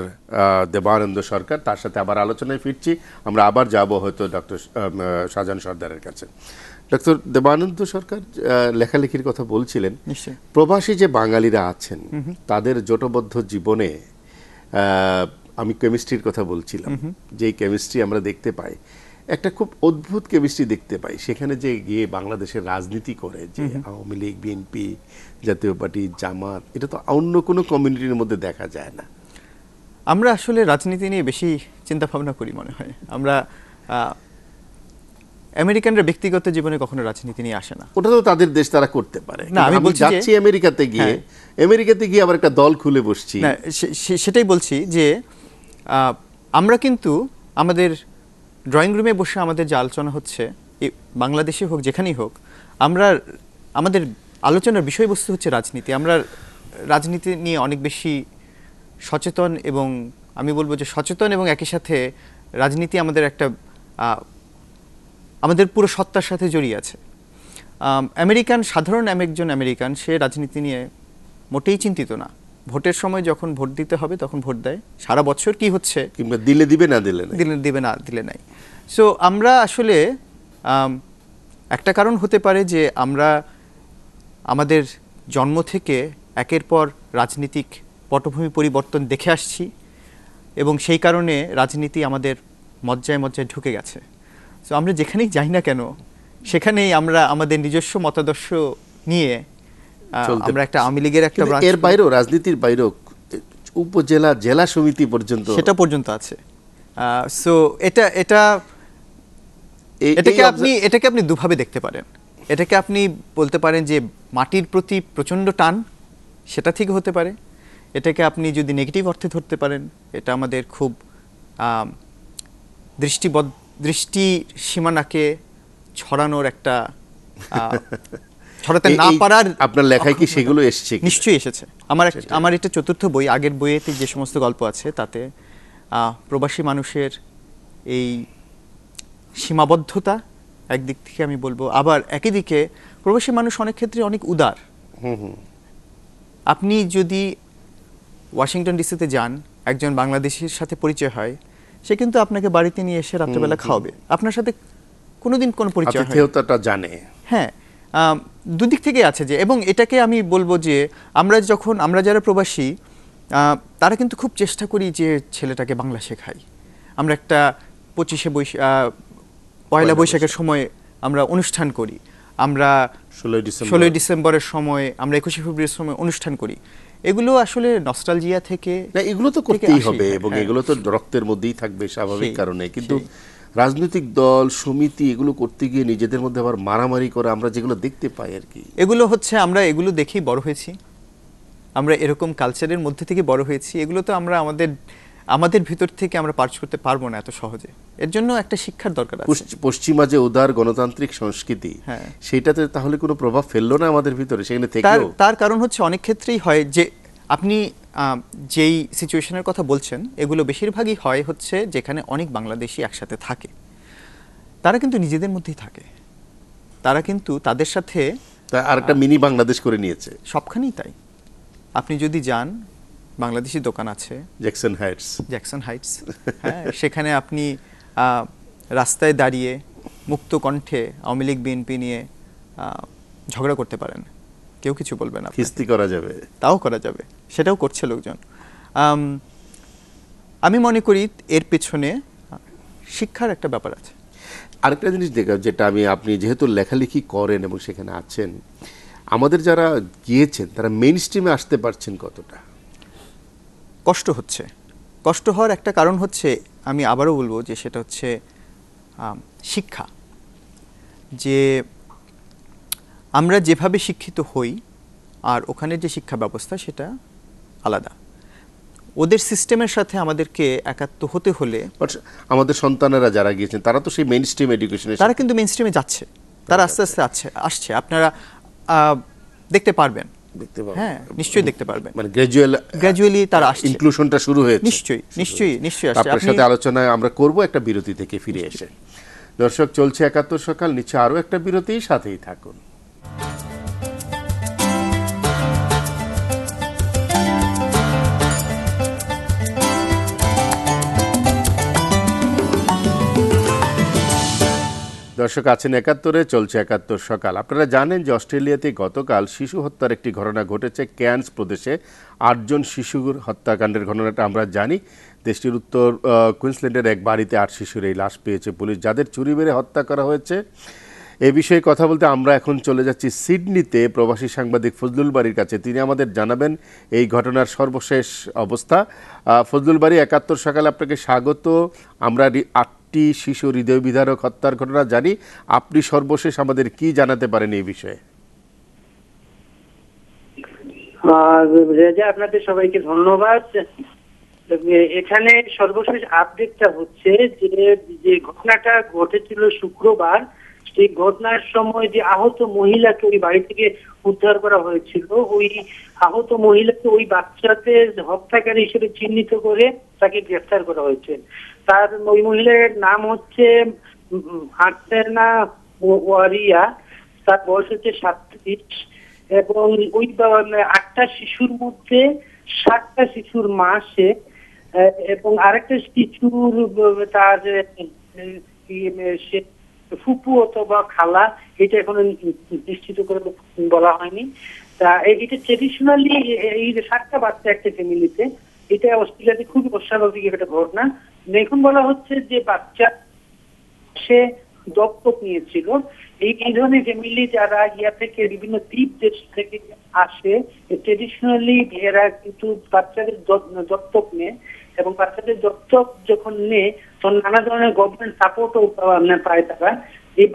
দেবানন্দ সরকার। তার সাথে আবার আলোচনায় ফিরছি, আমরা আবার যাব হয়তো ডক্টর শাহজাহান সর্দারের কাছে। ডক্টর দেবানন্দ সরকার লেখালেখির কথা বলছিলেন, প্রবাসী যে বাঙালিরা আছেন তাদের জোটবদ্ধ জীবনে, আমি কেমিস্ট্রির কথা বলছিলাম, যেই কেমিস্ট্রি আমরা দেখতে পাই, একটা খুব অদ্ভুত কেমিস্ট্রি দেখতে পাই সেখানে, যে গিয়ে বাংলাদেশের রাজনীতি করে, যে আওয়ামী লীগ, বিএনপি, জাতীয় পার্টি, জামাত, এটা তো অন্য কোনো কমিউনিটির মধ্যে দেখা যায় না। আমরা আসলে রাজনীতি নিয়ে বেশি চিন্তা ভাবনা করি মনে হয়। আমরা আমেরিকানরা ব্যক্তিগত জীবনে কখনো রাজনীতি নিয়ে আসে না, ওটা তো তাদের দেশ, তারা করতে পারে। না, আমি বলছি যাচ্ছি আমেরিকাতে গিয়ে আবার একটা দল খুলে বসছি। না, সেটাই বলছি যে আমরা কিন্তু আমাদের ড্রয়িং রুমে বসে আমাদের যে আলোচনা হচ্ছে, বাংলাদেশে হোক যেখানেই হোক, আমাদের আলোচনার বিষয়বস্তু হচ্ছে রাজনীতি। আমরা রাজনীতি নিয়ে অনেক বেশি সচেতন, এবং আমি বলবো যে সচেতন, এবং একই সাথে রাজনীতি আমাদের পুরো সত্তার সাথে জড়িয়ে আছে। সাধারণ একজন আমেরিকান, সে রাজনীতি নিয়ে মোটেই চিন্তিত না। ভোটের সময় যখন ভোট দিতে হবে তখন ভোট দেয়, সারা বছর কি হচ্ছে, কিংবা দিলে দিবে না দিলে নাই। সো আমরা আসলে একটা কারণ হতে পারে যে আমরা আমাদের জন্ম থেকে একের পর রাজনীতিক পটভূমি পরিবর্তন দেখে আসছি এবং সেই কারণে রাজনীতি আমাদের মজ্জায় মজ্জায় ঢুকে গেছে। সো আমরা যেখানেই যাই না কেন সেখানেই আমরা আমাদের নিজস্ব মতাদর্শ নিয়ে আমরা একটা আওয়ামী লীগের একটা কিন্তু এর বাইরেও, রাজনীতির বাইরেও উপজেলা জেলা সমিতি পর্যন্ত সেটা পর্যন্ত আছে। সো এটাকে আপনি দুভাবে দেখতে পারেন। এটাকে আপনি বলতে পারেন যে মাটির প্রতি প্রচণ্ড টান, সেটা থেকে হতে পারে। এটাকে আপনি যদি নেগেটিভ অর্থে ধরতে পারেন, এটা আমাদের খুব দৃষ্টি সীমানাকে ছড়ানোর একটা ছড়াতে না পারার। আপনার লেখায় কি সেগুলো এসেছে? নিশ্চয়ই এসেছে। আমার এটা চতুর্থ বই। আগের বইয়েতে যে সমস্ত গল্প আছে তাতে প্রবাসী মানুষের এই সীমাবদ্ধতা একদিক থেকে আমি বলবো, আবার একই দিকে প্রবাসী মানুষ অনেক ক্ষেত্রে অনেক উদার। আপনি যদি ওয়াশিংটন ডিসিতে যান, একজন বাংলাদেশির সাথে পরিচয় হয়, সে কিন্তু আপনাকে বাড়িতে নিয়ে এসে রাত্রেবেলা খাওয়াবে, আপনার সাথে কোনোদিন কোনো পরিচয় হয় আতিথেয়তাটা জানে। হ্যাঁ, দুদিক থেকে আছে যে, এবং এটাকে আমি বলবো যে আমরা যারা প্রবাসী তারা কিন্তু খুব চেষ্টা করি যে ছেলেটাকে বাংলা শেখাই। আমরা একটা পয়লা বৈশাখের সময় আমরা অনুষ্ঠান করি, আমরা 16 ডিসেম্বরের সময়, আমরা 21 ফেব্রুয়ারির সময় অনুষ্ঠান করি। এগুলো আসলে নস্টালজিয়া থেকে, এগুলো তো করতেই হবে এবং এগুলো তো রক্তের মধ্যেই থাকবে স্বাভাবিক কারণে। কিন্তু রাজনৈতিক দল সমিতি এগুলো করতে গিয়ে নিজেদের মধ্যে আবার মারামারি করে আমরা যেগুলো দেখতে পাই আর কি, এগুলো হচ্ছে আমরা এগুলো দেখেই বড় হয়েছি, আমরা এরকম কালচারের মধ্যে থেকে বড় হয়েছি। এগুলো তো আমরা আমাদের ভিতর থেকে আমরা পার্চ করতে পারবো না এত সহজে। এর জন্য একটা শিক্ষার দরকার আছে। পশ্চিমা যে উদার গণতান্ত্রিক সংস্কৃতি, সেটাতে তাহলে কোনো প্রভাব ফেললো না আমাদের ভিতরে সেখানে থেকে? তার কারণ হচ্ছে অনেক ক্ষেত্রেই হয় যে আপনি যেই সিচুয়েশনের কথা বলছেন, এগুলো বেশিরভাগই হয় হচ্ছে যেখানে অনেক বাংলাদেশি একসাথে থাকে। তারা কিন্তু নিজেদের মধ্যেই থাকে, তারা কিন্তু তাদের সাথে আরেকটা মিনি বাংলাদেশ করে নিয়েছে। সবখানেই তাই। আপনি যদি যান, বাংলাদেশি দোকান আছে জ্যাকসন হাইটস, হ্যাঁ, সেখানে আপনি রাস্তায় দাঁড়িয়ে মুক্ত কণ্ঠে আওয়ামী লীগ বিএনপি নিয়ে ঝগড়া করতে পারেন, কেউ কিছু বলবে না। কিস্তি করা যাবে, তাও করা যাবে, সেটাও করছে লোকজন। আমি মনে করি এর পেছনে শিক্ষার একটা ব্যাপার আছে। আরেকটা জিনিস দেখা, যেটা আপনি যেহেতু লেখালেখি করেন এবং সেখানে আছেন, আমাদের যারা গিয়েছেন তারা মেইন স্ট্রিমে আসতে পারছেন কতটা? কষ্ট হওয়ার একটা কারণ হচ্ছে, আমি আবারও বলবো যে সেটা হচ্ছে শিক্ষা। যে আমরা যেভাবে শিক্ষিত হই আর ওখানে যে শিক্ষা ব্যবস্থা সেটা আলাদা। ওদের সিস্টেমের সাথে আমাদেরকে একাত্ম হতে হলে, আমাদের সন্তানেরা যারা গিয়েছেন তারা তো সেই মেইন স্ট্রিম এডুকেশনে, তারা কিন্তু মেইন স্ট্রিমে যাচ্ছে, তারা আস্তে আস্তে আসছে। আপনারা দেখতে পারবেন, হ্যাঁ নিশ্চয়ই দেখতে পারবেন, মানে গ্র্যাজুয়ালি তারা আসছে, ইনক্লুশনটা শুরু হয়েছে। নিশ্চয়ই আসছে। আপনার সাথে আলোচনায় আমরা করব একটা বিরতি থেকে ফিরে এসে। দর্শক, চলছে ৭১ সকাল, নিচে আরো একটা বিরতি, সাথেই থাকুন। দর্শক আছেন ৭১-এ, চলছে ৭১ সকাল। আপনারা জানেন যে অস্ট্রেলিয়াতে গতকাল শিশু হত্যার একটি ঘটনা ঘটেছে। ক্যানস প্রদেশে ৮ জন শিশুর হত্যাকাণ্ডের ঘটনাটা আমরা জানি। দেশটির উত্তর কুইন্সল্যান্ডের এক বাড়িতে ৮ শিশুর এই লাশ পেয়েছে পুলিশ, যাদের চুরি মেরে হত্যা করা হয়েছে। এ বিষয়ে কথা বলতে আমরা এখন চলে যাচ্ছি সিডনিতে প্রবাসী সাংবাদিক ফজলুল বারীর কাছে। তিনি আমাদের জানাবেন এই ঘটনার সর্বশেষ অবস্থা। ফজলুল বারী, ৭১ সকালে আপনাকে স্বাগত। আমরা ৮টি শিশু হৃদয় বিদারক হত্যার ঘটনা জানি, আপনি সর্বশেষ আমাদের কি জানাতে পারেন এই বিষয়ে? রেজা, আপনাদের সবাইকে ধন্যবাদ। এখানে সর্বশেষ আপডেটটা হচ্ছে যে ঘটনাটা ঘটেছিল শুক্রবার। সেই ঘটনার সময় যে আহত মহিলাকে ওই বাড়ি থেকে উদ্ধার করা হয়েছিল, ওই আহত মহিলাকে ওই বাচ্চাদের হত্যাকারী হিসেবে চিহ্নিত করে তাকে গ্রেফতার করা হয়েছে। ওই মহিলার নাম হচ্ছে আর্সেনা ওয়ারিয়া, তার বয়স হচ্ছে 37, এবং ওই 8টা শিশুর মধ্যে 7টা শিশুর মা সে, এবং আরেকটা শিশুর তার সে ফুপু অথবা খালা, এটা এখনো নিশ্চিত করে বলা হয়নি। তা এটা ট্রেডিশনালি এই যে 7টা বাচ্চা একটা ফ্যামিলিতে, এটা অস্ট্রেলিয়াতে খুবই অস্বাভাবিক একটা ঘটনা। এখন বলা হচ্ছে যে বাচ্চা সে দত্তক নিয়েছিল। এই ধরনের ফ্যামিলি যারা থেকে বিভিন্ন দ্বীপ দেশ থেকে আসে, ট্রেডিশনালি এরা কিন্তু বাচ্চাদের দত্তক নেয়, এবং বাচ্চাদের দত্তক যখন নেয় তখন নানা ধরনের গভর্নমেন্ট সাপোর্টও পায় তারা। এই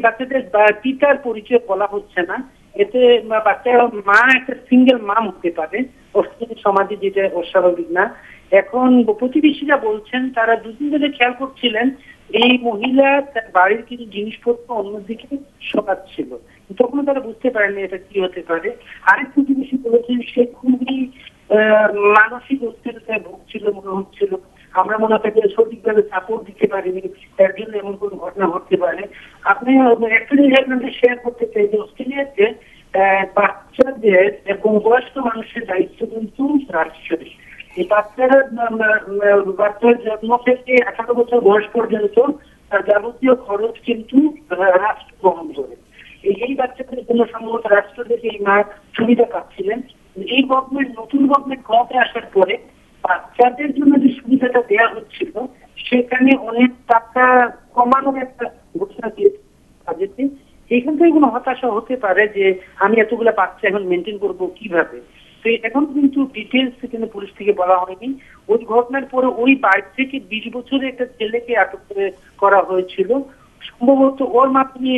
বাচ্চাদের পিতার পরিচয় বলা হচ্ছে না, এতে বাচ্চার মা একটা সিঙ্গেল মাম হতে পারে অস্ট্রেলিয়ান সমাজে, যেটা অস্বাভাবিক না। এখন প্রতিবেশীরা বলছেন তারা দুদিন ধরে খেয়াল করছিলেন এই মহিলা তার বাড়ির কিছু জিনিসপত্র অন্যদিকে সরাচ্ছিল, তখন তারা বুঝতে পারেনি এটা কি হতে পারে। আরেক প্রতিবেশী বলেছেন সে খুবই মানসিক অস্থিরতায় ভুগছিল মনে হচ্ছিল, আমরা মনে হয় সঠিকভাবে সাপোর্ট দিতে পারিনি, তার জন্য এমন কোনো ঘটনা ঘটতে পারে। আপনি একটা জিনিস আপনাদের শেয়ার করতে চাই যে অস্ট্রেলিয়াতে বাচ্চাদের এবং বয়স্ক মানুষের দায়িত্ব কিন্তু রাষ্ট্রের। এই বাচ্চার জন্ম থেকে 18 বছর বয়স পর্যন্ত তার যাবতীয় খরচ কিন্তু রাষ্ট্র বহন করে। এই বাচ্চাদের জন্য সম্ভবত রাষ্ট্র থেকে এই মা সুবিধা পাচ্ছিলেন। এই গভর্নমেন্ট, নতুন গভর্নমেন্ট ক্ষমতায় আসার পরে বাচ্চাদের জন্য যে সুবিধাটা দেওয়া হচ্ছিল সেখানে অনেক টাকা কমানোর একটা ঘোষণা দিয়েছে বাজেটে। এখান থেকে কোনো হতাশা হতে পারে যে আমি এতগুলো বাচ্চা এখন মেনটেন করবো কিভাবে। তো এখন কিন্তু ডিটেলস এখানে পুলিশ থেকে বলা হয়নি। ওই ঘটনার পরে ওই বাড়ি থেকে 20 বছরের একটা ছেলেকে আটক করা হয়েছিল, সম্ভবত ওর মাধ্যমে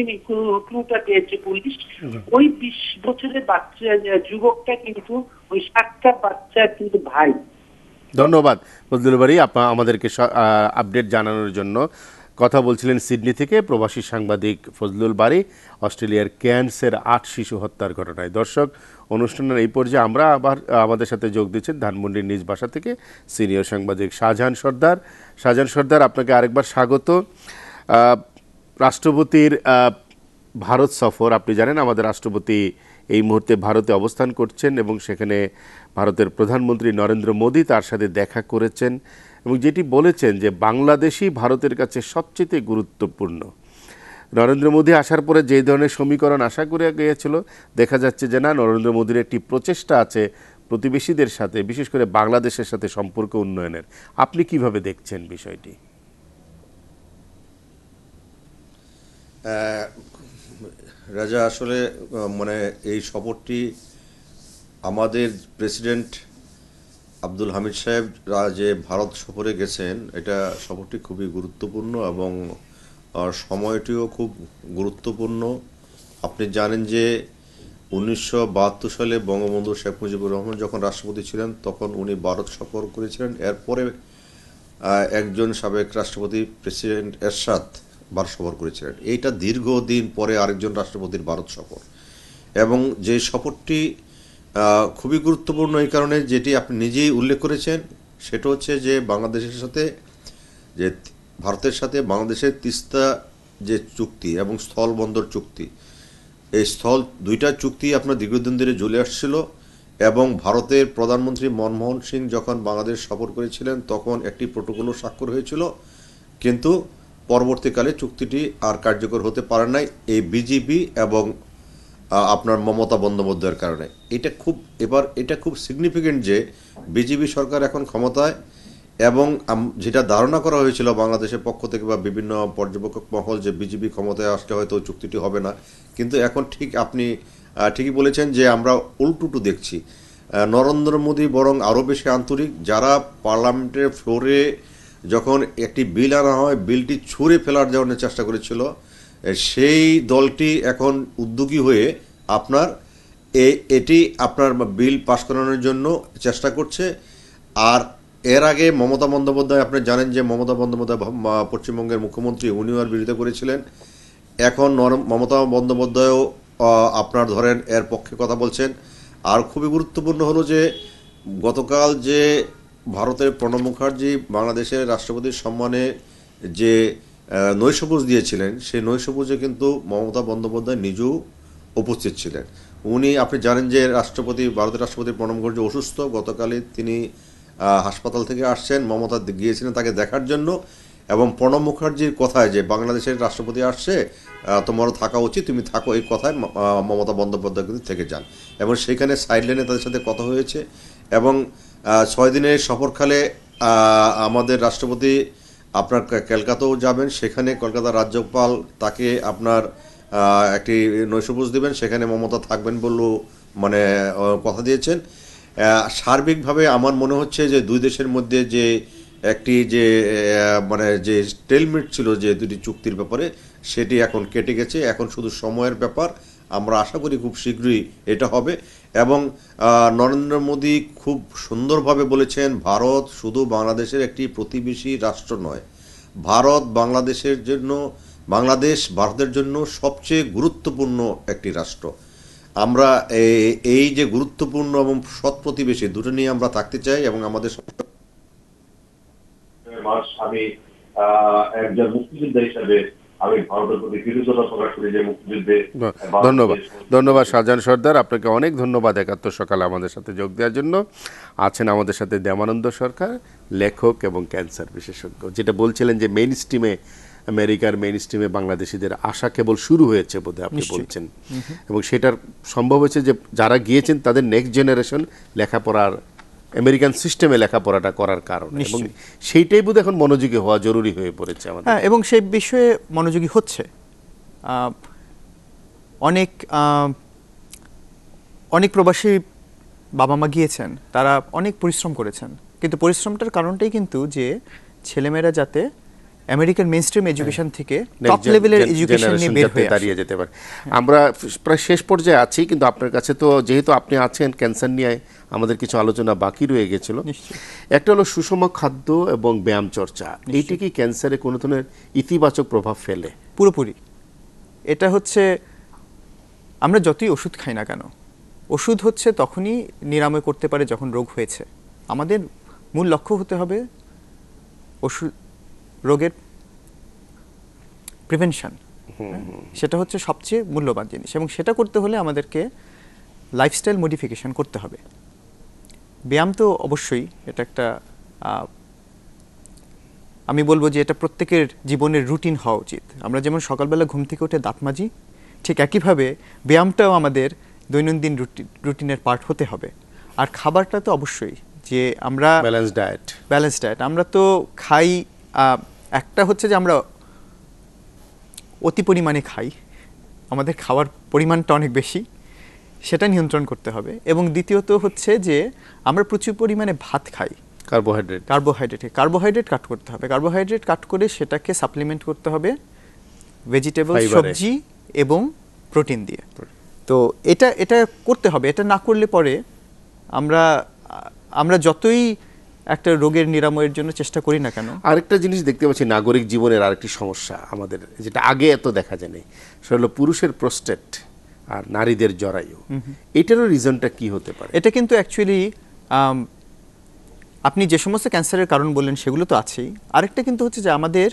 ক্লুটা পেয়েছে পুলিশ। ওই 20 বছরের বাচ্চা যুবকটা কিন্তু ওই 7টা বাচ্চার কিন্তু ভাই। ধন্যবাদ ফজলুল বারী, আমাদেরকে আপডেট জানানোর জন্য। কথা বলছিলেন সিডনি থেকে প্রবাসী সাংবাদিক ফজলুল বারী অস্ট্রেলিয়ার ক্যান্সের 8 শিশু হত্যার ঘটনায়। দর্শক, অনুষ্ঠানের এই পর্যায়ে আমরা আবার আমাদের সাথে যোগ দিচ্ছেন ধানমন্ডির নিজ বাসা থেকে সিনিয়র সাংবাদিক শাহজাহান সর্দার। শাহজাহান সর্দার, আপনাকে আরেকবার স্বাগত। রাষ্ট্রপতির ভারত সফর, আপনি জানেন আমাদের রাষ্ট্রপতি এই মুহূর্তে ভারতে অবস্থান করছেন এবং সেখানে ভারতের প্রধানমন্ত্রী নরেন্দ্র মোদী তার সাথে দেখা করেছেন এবং যেটি বলেছেন যে বাংলাদেশই ভারতের কাছে সবচেয়ে গুরুত্বপূর্ণ। নরেন্দ্র মোদী আসার পরে যে ধরনের সমীকরণ আশা করে গিয়েছিল, দেখা যাচ্ছে যে না, নরেন্দ্র মোদীর একটি প্রচেষ্টা আছে প্রতিবেশীদের সাথে, বিশেষ করে বাংলাদেশের সাথে সম্পর্ক উন্নয়নের। আপনি কিভাবে দেখছেন বিষয়টি? রাজা, আসলে মানে এই সফরটি আমাদের প্রেসিডেন্ট আব্দুল হামিদ সাহেব যে ভারত সফরে গেছেন, এটা সফরটি খুবই গুরুত্বপূর্ণ এবং সময়টিও খুব গুরুত্বপূর্ণ। আপনি জানেন যে 1972 সালে বঙ্গবন্ধু শেখ মুজিবুর রহমান যখন রাষ্ট্রপতি ছিলেন তখন উনি ভারত সফর করেছিলেন। এরপরে একজন সাবেক রাষ্ট্রপতি প্রেসিডেন্ট এরশাদ ভারত সফর করেছিলেন। এইটা দীর্ঘদিন পরে আরেকজন রাষ্ট্রপতির ভারত সফর, এবং যে সফরটি খুবই গুরুত্বপূর্ণ এই কারণে, যেটি আপনি নিজেই উল্লেখ করেছেন, সেটা হচ্ছে যে বাংলাদেশের সাথে, যে ভারতের সাথে বাংলাদেশের তিস্তা যে চুক্তি এবং স্থলবন্দর চুক্তি, এই দুইটা চুক্তি আপনার দীর্ঘদিন ধরে চলে আসছিল। এবং ভারতের প্রধানমন্ত্রী মনমোহন সিং যখন বাংলাদেশ সফর করেছিলেন তখন একটি প্রটোকলও স্বাক্ষর হয়েছিল, কিন্তু পরবর্তীকালে চুক্তিটি আর কার্যকর হতে পারে নাই এই বিজেপি এবং আপনার মমতা বন্দ্যোপাধ্যায়ের কারণে। এটা খুব সিগনিফিকেন্ট যে বিজেপি সরকার এখন ক্ষমতায়, এবং যেটা ধারণা করা হয়েছিল বাংলাদেশের পক্ষ থেকে বা বিভিন্ন পর্যবেক্ষক মহল যে বিজেপি ক্ষমতায় আসলে হয়তো চুক্তিটি হবে না, কিন্তু এখন আপনি ঠিকই বলেছেন যে আমরা উল্টুটু দেখছি। নরেন্দ্র মোদী বরং আরও বেশি আন্তরিক। যারা পার্লামেন্টের ফ্লোরে যখন একটি বিল আনা হয়, বিলটি ছুঁড়ে ফেলার জন্য চেষ্টা করেছিল, সেই দলটি এখন উদ্যোগী হয়ে এটি আপনার বিল পাস করানোর জন্য চেষ্টা করছে। আর এর আগে মমতা বন্দ্যোপাধ্যায়, আপনি জানেন যে মমতা বন্দ্যোপাধ্যায় পশ্চিমবঙ্গের মুখ্যমন্ত্রী, উনিও আর বিরোধিতা করেছিলেন। এখন মমতা বন্দ্যোপাধ্যায়ও আপনার ধরেন এর পক্ষে কথা বলছেন। আর খুবই গুরুত্বপূর্ণ হলো যে গতকাল যে ভারতের প্রণব মুখার্জি বাংলাদেশের রাষ্ট্রপতির সম্মানে যে নৈশভোজ দিয়েছিলেন, সেই নৈশভোজে কিন্তু মমতা বন্দ্যোপাধ্যায় নিজেও উপস্থিত ছিলেন। আপনি জানেন যে ভারতের রাষ্ট্রপতি প্রণব মুখার্জি অসুস্থ, গতকালই তিনি হাসপাতাল থেকে আসছেন, মমতা গিয়েছিলেন তাকে দেখার জন্য, এবং প্রণব মুখার্জির কথায় যে বাংলাদেশের রাষ্ট্রপতি আসছে, তোমারও থাকা উচিত, তুমি থাকো, এই কথায় মমতা বন্দ্যোপাধ্যায় কিন্তু থেকে যান এবং সেখানে সাইডলাইনে তাদের সাথে কথা হয়েছে। এবং 6 দিনের সফরকালে আমাদের রাষ্ট্রপতি আপনার কলকাতাও যাবেন, সেখানে কলকাতার রাজ্যপাল তাকে আপনার একটি নৈশভোজ দেবেন, সেখানে মমতা থাকবেন বলেও মানে কথা দিয়েছেন। সার্বিকভাবে আমার মনে হচ্ছে যে দুই দেশের মধ্যে যে একটি যে মানে যে স্টেলমেট ছিল যে দুটি চুক্তির ব্যাপারে, সেটি এখন কেটে গেছে, এখন শুধু সময়ের ব্যাপার। আমরা আশা করি খুব শীঘ্রই এটা হবে। এবং নরেন্দ্র মোদী খুব সুন্দরভাবে বলেছেন, ভারত শুধু বাংলাদেশের একটি প্রতিবেশী রাষ্ট্র নয়, ভারত বাংলাদেশের জন্য, বাংলাদেশ ভারতের জন্য সবচেয়ে গুরুত্বপূর্ণ একটি রাষ্ট্র। আমরা এই যে গুরুত্বপূর্ণ এবং সৎ প্রতিবেশী দুটো নিয়ে আমরা থাকতে চাই। এবং আমাদের আমি একজন মুক্তিযোদ্ধা হিসাবে আমি ভারতের প্রতি কৃতজ্ঞতা প্রকাশ করি যে মুক্তিযুদ্ধে। ধন্যবাদ শাহজাহান সর্দার, আপনাকে অনেক ধন্যবাদ 71 সকালে আমাদের সাথে যোগ দেওয়ার জন্য। আছেন আমাদের সাথে দেবানন্দ সরকার, লেখক এবং ক্যান্সার বিশেষজ্ঞ। যেটা বলছিলেন যে মেইন স্ট্রিমে, আমেরিকার মেইন স্ট্রিমে বাংলাদেশিদের আশা কেবল শুরু হয়েছে বোধহয় আপনি বলছেন, এবং সেটার সম্ভব হয়েছে যে যারা গিয়েছেন তাদের নেক্সট জেনারেশন লেখাপড়ার আমেরিকান সিস্টেমে লেখাপড়াটা করার কারণে, এবং সেইটাই বোধহয় এখন মনোযোগী হওয়া জরুরি হয়ে পড়েছে আমাদের। হ্যাঁ, এবং সেই বিষয়ে মনোযোগী হচ্ছে। অনেক প্রবাসী বাবা মা গিয়েছেন, তারা অনেক পরিশ্রম করেছেন, কিন্তু পরিশ্রমটার কারণটাই কিন্তু যে ছেলেমেয়েরা যাতে আমেরিকান মেইনস্ট্রিম এডুকেশন থেকে টপ লেভেলের এডুকেশন নিয়ে বের হয়ে দাঁড়িয়ে যেতে পারে। আমরা প্রায় শেষ পর্যায়ে আছি, কিন্তু আপনার কাছে তো যেহেতু আপনি আছেন, ক্যান্সার নিয়ে আমাদের কিছু আলোচনা বাকি রয়ে গেছিল। একটা হলো সুষম খাদ্য এবং ব্যায়াম চর্চা, এইটা কি ক্যান্সারে কোনো ধরনের ইতিবাচক প্রভাব ফেলে? পুরোপুরি। এটা হচ্ছে, আমরা যতই ওষুধ খাই না কেন, ওষুধ হচ্ছে তখনই নিরাময় করতে পারে যখন রোগ হয়েছে। আমাদের মূল লক্ষ্য হতে হবে ওষুধ, রোগের প্রিভেনশন, সেটা হচ্ছে সবচেয়ে মূল্যবান জিনিস। এবং সেটা করতে হলে আমাদেরকে লাইফস্টাইল মডিফিকেশন করতে হবে। ব্যায়াম তো অবশ্যই, এটা একটা আমি বলবো যে এটা প্রত্যেকের জীবনের রুটিন হওয়া উচিত। আমরা যেমন সকালবেলা ঘুম থেকে উঠে দাঁত মাজি, ঠিক একইভাবে ব্যায়ামটাও আমাদের দৈনন্দিন রুটিনের পার্ট হতে হবে। আর খাবারটা তো অবশ্যই, যে আমরা ব্যালেন্স ডায়েট আমরা তো খাই, একটা হচ্ছে যে আমরা অতি পরিমাণে খাই, আমাদের খাওয়ার পরিমাণটা অনেক বেশি, সেটা নিয়ন্ত্রণ করতে হবে। এবং দ্বিতীয়ত হচ্ছে যে আমরা প্রচুর পরিমাণে ভাত খাই, কার্বোহাইড্রেট কাট করতে হবে। কার্বোহাইড্রেট কাট করে সেটাকে সাপ্লিমেন্ট করতে হবে ভেজিটেবল, সবজি এবং প্রোটিন দিয়ে। তো এটা করতে হবে। এটা না করলে পরে আমরা যতই একটা রোগের নিরাময়ের জন্য চেষ্টা করি না কেন। আরেকটা জিনিস দেখতে পাচ্ছি নাগরিক জীবনের আরেকটি সমস্যা আমাদের, যেটা আগে এত দেখা যায়নি, সেটা হলো পুরুষের প্রোস্টেট আর নারীদের জরায়ু। এটারও রিজনটা কি হতে পারে? এটা কিন্তু অ্যাকচুয়ালি আপনি যে সমস্ত ক্যান্সারের কারণ বললেন সেগুলো তো আছেই। আরেকটা কিন্তু হচ্ছে যে আমাদের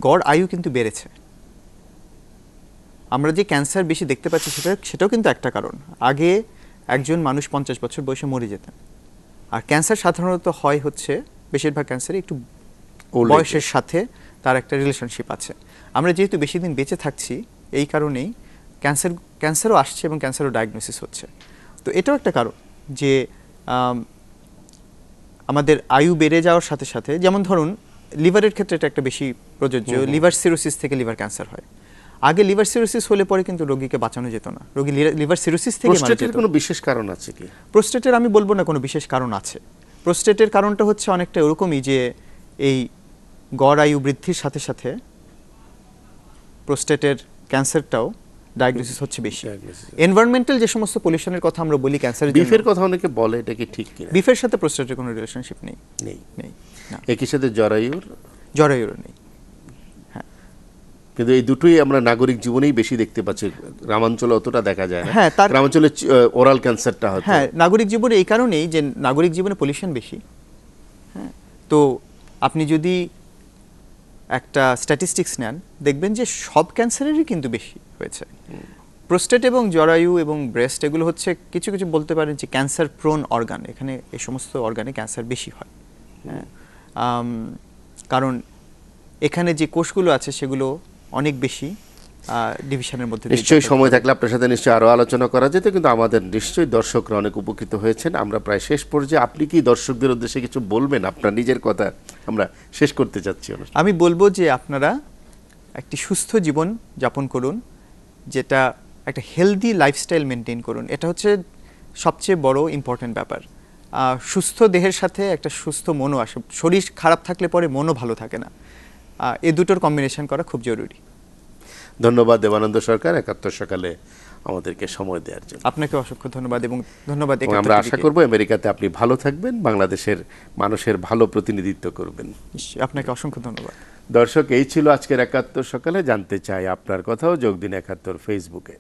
গড় আয়ু কিন্তু বেড়েছে। আমরা যে ক্যান্সার বেশি দেখতে পাচ্ছি সেটাও কিন্তু একটা কারণ। আগে একজন মানুষ 50 বছর বয়সে মরে যেতেন, আর ক্যান্সার সাধারণত হয় হচ্ছে, বেশিরভাগ ক্যান্সারই একটু বয়সের সাথে তার একটা রিলেশনশিপ আছে। আমরা যেহেতু বেশি দিন বেঁচে থাকছি, এই কারণেই ক্যান্সারও আসছে এবং ক্যান্সারও ডায়াগনোসিস হচ্ছে। তো এটাও একটা কারণ যে আমাদের আয়ু বেড়ে যাওয়ার সাথে সাথে, যেমন ধরুন লিভারের ক্ষেত্রে এটা একটা বেশি প্রযোজ্য। লিভার সিরোসিস থেকে লিভার ক্যান্সার হয়। আগে লিভার সিরোসিস হলে পরে কিন্তু রোগীকে বাঁচানো যেত না, রোগী লিভার সিরোসিস থেকে মারা যেত। প্রোস্টেটের কোনো বিশেষ কারণ আছে কি? প্রোস্টেটের আমি বলবো না কোনো বিশেষ কারণ আছে। প্রোস্টেটের কারণটা হচ্ছে অনেকটা এরকমই যে এই গড় আয়ু বৃদ্ধির সাথে সাথে প্রোস্টেটের ক্যান্সারটাও ডায়াগনোসিস হচ্ছে বেশি। এনভায়রনমেন্টাল যে সমস্ত পলিউশনের কথা আমরা বলি ক্যান্সারের জন্য, বিফের কথা অনেকে বলে, এটা কি ঠিক কিনা? বিফের সাথে প্রোস্টেটের কোনো রিলেশনশিপ নেই। একই সাথে জরায়ুর নেই। কিন্তু এই দুটোই আমরা নাগরিক জীবনেই বেশি দেখতে পাচ্ছি, গ্রামাঞ্চলে অতটা দেখা যায় না। হ্যাঁ, গ্রামাঞ্চলে ওরাল ক্যান্সারটা হয়। হ্যাঁ, নাগরিক জীবনে এই কারণেই যে নাগরিক জীবনে পলিউশন বেশি। হ্যাঁ, তো আপনি যদি একটা স্ট্যাটিস্টিক্স নেন, দেখবেন যে সব ক্যান্সারেরই কিন্তু বেশি হয়েছে। প্রোস্টেট এবং জরায়ু এবং ব্রেস্ট এগুলো হচ্ছে কিছু কিছু বলতে পারেন যে ক্যান্সার প্রোন অর্গান। এখানে এই সমস্ত অর্গানে ক্যান্সার বেশি হয়। হ্যাঁ, কারণ এখানে যে কোষগুলো আছে সেগুলো অনেক বেশি ডিভিশনের মধ্যে দিয়ে নিশ্চয়ই যাতায়াত সময় করে। থাকলে আপনার সাথে নিশ্চয়ই আরো আলোচনা করা যেত, কিন্তু আমাদের নিশ্চয়ই দর্শকরা অনেক উপকৃত হয়েছেন। আমরা প্রায় শেষ পর্যায়ে, আপনি কি দর্শকদের উদ্দেশ্যে কিছু বলবেন? আপনার নিজের কথা আমরা শেষ করতে চাচ্ছি অনুষ্ঠান। আমি বলবো যে আপনারা একটি সুস্থ জীবন যাপন করুন, যেটা একটা হেলদি লাইফস্টাইল মেনটেন করুন। এটা হচ্ছে সবচেয়ে বড় ইম্পর্ট্যান্ট ব্যাপার। সুস্থ দেহের সাথে একটা সুস্থ মনও আসে। শরীর খারাপ থাকলে পরে মনও ভালো থাকে না। এই দুটোর কম্বিনেশন করা খুব জরুরি। ধন্যবাদ দেবানন্দ সরকার ৭১ সকালে আমাদেরকে সময় দেওয়ার জন্য। আপনাকে অসংখ্য ধন্যবাদ এবং ধন্যবাদ এবং আমরা আশা করব আমেরিকাতে আপনি ভালো থাকবেন, বাংলাদেশের মানুষের ভালো প্রতিনিধিত্ব করবেন। নিশ্চয়ই, আপনাকে অসংখ্য ধন্যবাদ। দর্শক, এই ছিল আজকের ৭১ সকালে। জানতে চাই আপনার কথাও, যোগ দিন ৭১ ফেসবুকে।